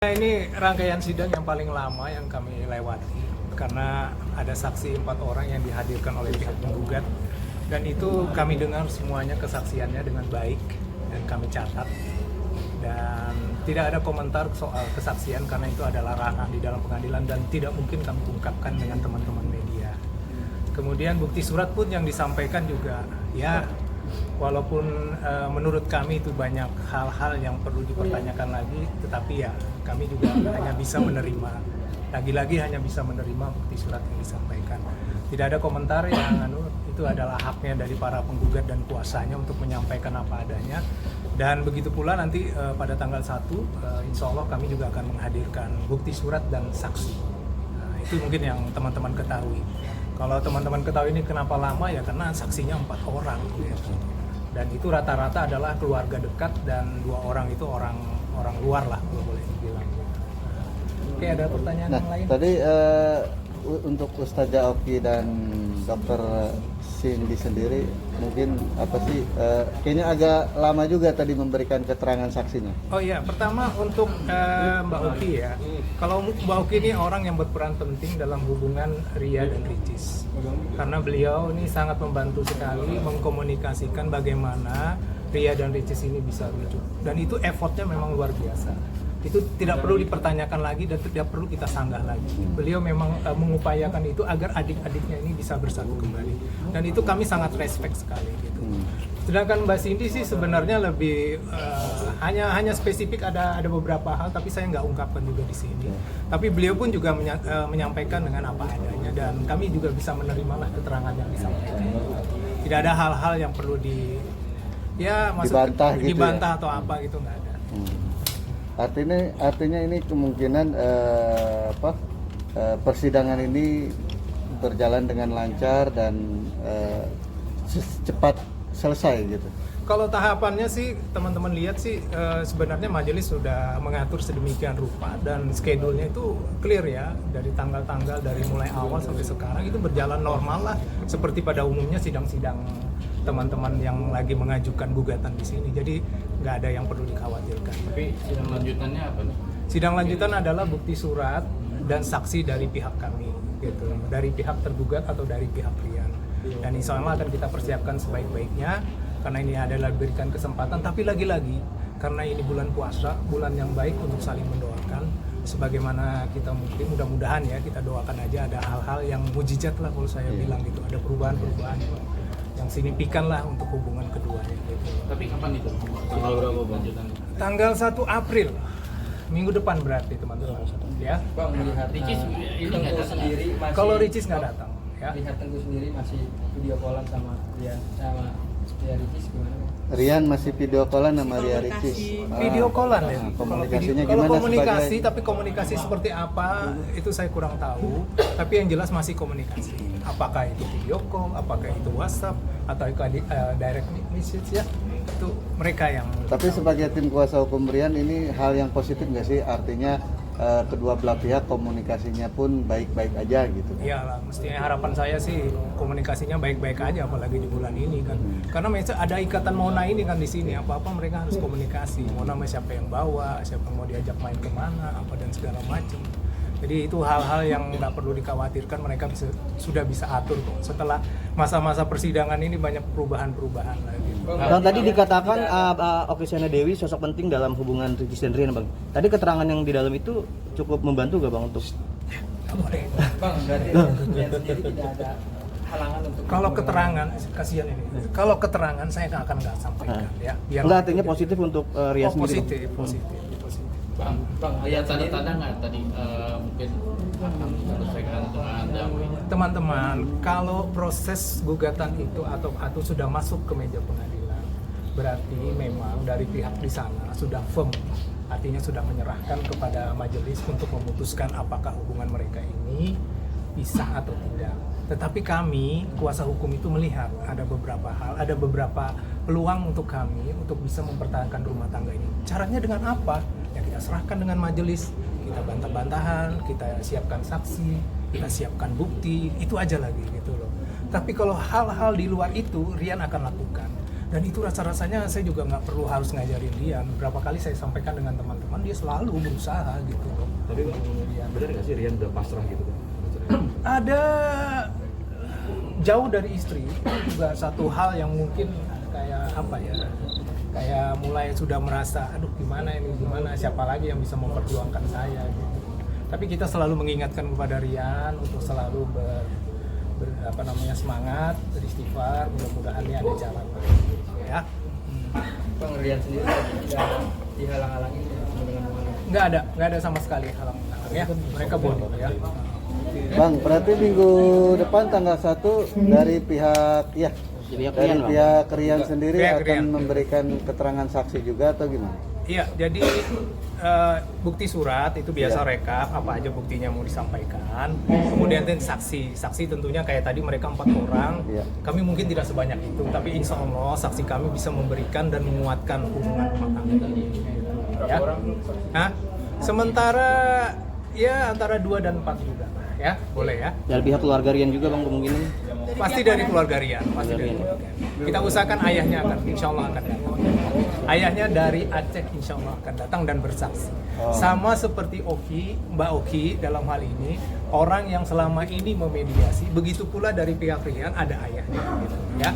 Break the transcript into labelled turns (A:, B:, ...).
A: Nah, ini rangkaian sidang yang paling lama yang kami lewati karena ada saksi 4 orang yang dihadirkan oleh pihak penggugat, dan itu kami dengar semuanya kesaksiannya dengan baik dan kami catat, dan tidak ada komentar soal kesaksian karena itu adalah ranah di dalam pengadilan dan tidak mungkin kami ungkapkan dengan teman-teman media. Kemudian bukti surat pun yang disampaikan juga ya, walaupun menurut kami itu banyak hal-hal yang perlu dipertanyakan lagi, tetapi ya kami juga hanya bisa menerima, lagi-lagi hanya bisa menerima bukti surat yang disampaikan. Tidak ada komentar yang itu adalah haknya dari para penggugat dan kuasanya untuk menyampaikan apa adanya. Dan begitu pula nanti pada tanggal 1, insya Allah kami juga akan menghadirkan bukti surat dan saksi. Nah, itu mungkin yang teman-teman ketahui. Kalau teman-teman ketahui ini kenapa lama ya karena saksinya 4 orang gitu. Dan itu rata-rata adalah keluarga dekat dan 2 orang itu orang luar lah kalau boleh dibilang. Oke, ada pertanyaan yang lain?
B: Tadi untuk Ustazah Oki dan Dokter Cindy sendiri mungkin apa sih kayaknya agak lama juga tadi memberikan keterangan saksinya.
A: Oh iya, pertama untuk Mbak Oki ya. Kalau Mbak Oki ini orang yang berperan penting dalam hubungan Ria dan Ricis. Karena beliau ini sangat membantu sekali mengkomunikasikan bagaimana Ria dan Ricis ini bisa rujuk. Dan itu effortnya memang luar biasa. Itu tidak perlu dipertanyakan lagi dan tidak perlu kita sanggah lagi. Beliau memang mengupayakan itu agar adik-adiknya ini bisa bersatu kembali. Dan itu kami sangat respect sekali gitu. Sedangkan Mbak Cindy sih sebenarnya lebih hanya spesifik ada beberapa hal, tapi saya nggak ungkapkan juga di sini. Tapi beliau pun juga menyampaikan dengan apa adanya dan kami juga bisa menerima lah keterangan yang disampaikan. Tidak ada hal-hal yang perlu dibantah atau apa gitu, nggak ada.
B: Artinya ini kemungkinan persidangan ini berjalan dengan lancar dan cepat selesai gitu.
A: Kalau tahapannya sih teman-teman lihat sih sebenarnya majelis sudah mengatur sedemikian rupa dan schedule-nya itu clear ya, dari tanggal-tanggal dari mulai awal sampai sekarang itu berjalan normal lah seperti pada umumnya sidang-sidang teman-teman yang lagi mengajukan gugatan di sini. Jadi nggak ada yang perlu dikhawatirkan.
C: Tapi sidang lanjutannya apa nih?
A: Sidang lanjutan adalah bukti surat dan saksi dari pihak kami gitu, dari pihak tergugat atau dari pihak Rian. Dan insya Allah akan kita persiapkan sebaik-baiknya karena ini adalah diberikan kesempatan, tapi lagi-lagi karena ini bulan puasa, bulan yang baik untuk saling mendoakan. Sebagaimana kita mungkin mudah-mudahan ya kita doakan aja ada hal-hal yang mujizat lah kalau saya bilang gitu, ada perubahan-perubahan yang signifikan lah untuk hubungan keduanya gitu.
C: Tapi kapan itu? Tanggal berapa lanjutannya?
A: Tanggal 1 April, minggu depan berarti teman-teman ya.
D: Bang, melihat
C: Ricis ini nggak datang
D: sendiri masih,
A: Kalau Ricis nggak datang ya.
D: lihat Tengku sendiri masih video callan sama Rian Ricis gimana?
B: Rian masih video callan sama Ria Ricis.
A: Video callan ya.
B: Komunikasinya
A: Kalau
B: gimana
A: komunikasi,
B: sebagai...
A: tapi komunikasi seperti apa itu saya kurang tahu. Tapi yang jelas masih komunikasi. Apakah itu video call, apakah itu WhatsApp, atau itu direct message ya. Itu mereka yang.
B: Tapi sebagai tim kuasa hukum Rian ini hal yang positif nggak sih? Artinya kedua belah pihak komunikasinya pun baik-baik aja gitu.
A: Iyalah, mestinya harapan saya sih komunikasinya baik-baik aja, apalagi di bulan ini kan. Karena ada ikatan Mona ini kan di sini, apa-apa mereka harus komunikasi. Mona sama siapa yang bawa, siapa yang mau diajak main kemana, apa dan segala macam. Jadi itu hal-hal yang nggak perlu dikhawatirkan, mereka sudah bisa atur kok. Setelah masa-masa persidangan ini banyak perubahan-perubahan lagi.
E: Bang, tadi dikatakan Oksyana Dewi sosok penting dalam hubungan Ricis dan Rian, Bang. Tadi keterangan yang di dalam itu cukup membantu gak, Bang, untuk...
D: Bang, berarti Rian sendiri tidak ada halangan untuk...
A: Kalau keterangan, kasihan ini. Kalau keterangan saya nggak sampaikan ya. Biar
E: Enggak, artinya positif untuk Rian sendiri, Bang.
A: Positif.
C: Bang, lihat tanda-tanda nggak tadi mungkin akan menyelesaikan dengan damai?
A: Teman-teman, kalau proses gugatan itu atau sudah masuk ke meja pengadilan, berarti memang dari pihak di sana sudah firm, artinya sudah menyerahkan kepada majelis untuk memutuskan apakah hubungan mereka ini bisa atau tidak. Tetapi kami, kuasa hukum itu melihat ada beberapa hal, ada beberapa peluang untuk kami untuk bisa mempertahankan rumah tangga ini. Caranya dengan apa? Ya kita serahkan dengan majelis, kita bantah-bantahan, kita siapkan saksi, kita siapkan bukti, itu aja lagi gitu loh. Tapi kalau hal-hal di luar itu Rian akan lakukan. Dan itu rasa-rasanya saya juga nggak perlu harus ngajarin Rian. Berapa kali saya sampaikan dengan teman-teman, dia selalu berusaha gitu loh.
F: Tapi benar nggak sih Rian udah pasrah gitu kan?
A: Ada jauh dari istri itu juga satu hal yang mungkin kayak apa ya, kayak mulai sudah merasa aduh gimana siapa lagi yang bisa memperjuangkan saya gitu. Tapi kita selalu mengingatkan kepada Rian untuk selalu semangat, beristighfar, mudah-mudahan ini ada jalan ya.
D: Bang, Rian sendiri tidak dihalang-halangi dengan
A: Nggak ada sama sekali halang-halang ya. Mereka boleh ya.
B: Bang, berarti minggu depan tanggal 1 dari pihak pihak Rian sendiri
A: Pihak
B: akan
A: Rian.
B: memberikan keterangan saksi juga atau gimana?
A: Iya, jadi bukti surat itu biasa rekap apa aja buktinya mau disampaikan. Kemudian saksi tentunya kayak tadi mereka 4 orang.
B: Iya.
A: Kami mungkin tidak sebanyak itu, tapi insya Allah saksi kami bisa memberikan dan menguatkan hubungan rumah tangga ini. Ya. Nah, sementara ya antara 2 dan 4 juga. Ya, boleh ya.
E: Dari pihak keluarga Rian juga bang kemungkinan.
A: Pasti dari keluarga Rian, pasti dari keluarga. Kita usahakan ayahnya akan, insya Allah akan datang. Ayahnya dari Aceh insya Allah akan datang dan bersaksi. Sama seperti Mbak Oki dalam hal ini, orang yang selama ini memediasi, begitu pula dari pihak Rian ada ayahnya. Gitu, ya.